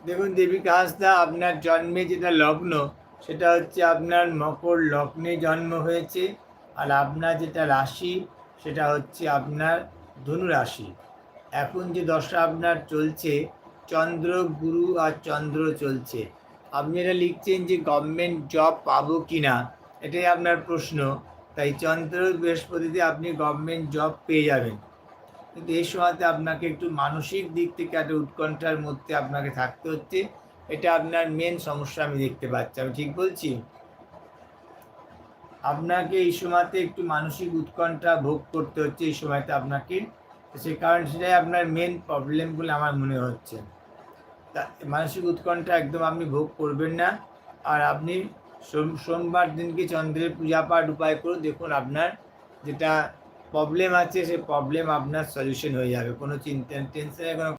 দেখুন দেবিকা হাসদা, আপনার জন্মে যেটা লগ্ন সেটা হচ্ছে আপনার মকর লগ্নে জন্ম হয়েছে, আর আপনার যেটা রাশি সেটা হচ্ছে আপনার ধনু রাশি। এখন যে দশা আপনার চলছে, চন্দ্র গুরু আর চন্দ্র চলছে। আপনি এটা লিখছেন যে গভর্নমেন্ট জব পাবো কি না, এটাই আপনার প্রশ্ন। তাই চন্দ্র বৃহস্পতিতে আপনি গভর্নমেন্ট জব পেয়ে যাবেন, কিন্তু এই সময়তে আপনাকে একটু মানসিক দিক থেকে একটা উৎকণ্ঠার মধ্যে আপনাকে থাকতে হচ্ছে। এটা আপনার মেন সমস্যা আমি দেখতে পাচ্ছি। আমি ঠিক বলছি? আপনাকে এই সময়তে একটু মানসিক উৎকণ্ঠা ভোগ করতে হচ্ছে এই সময়তে আপনাকে। সে কারণ সেটাই আপনার মেন প্রবলেম বলে আমার মনে হচ্ছে। তা মানসিক উৎকণ্ঠা একদম আপনি ভোগ করবেন না। আর আপনি সোমবার দিনকে চন্দ্রের পূজা পাঠ উপায় করে দেখুন, আপনার যেটা প্রবলেম আছে সেই প্রবলেম আপনার সলিউশন হয়ে যাবে। কোনো চিন্তা টেনশনের কোনো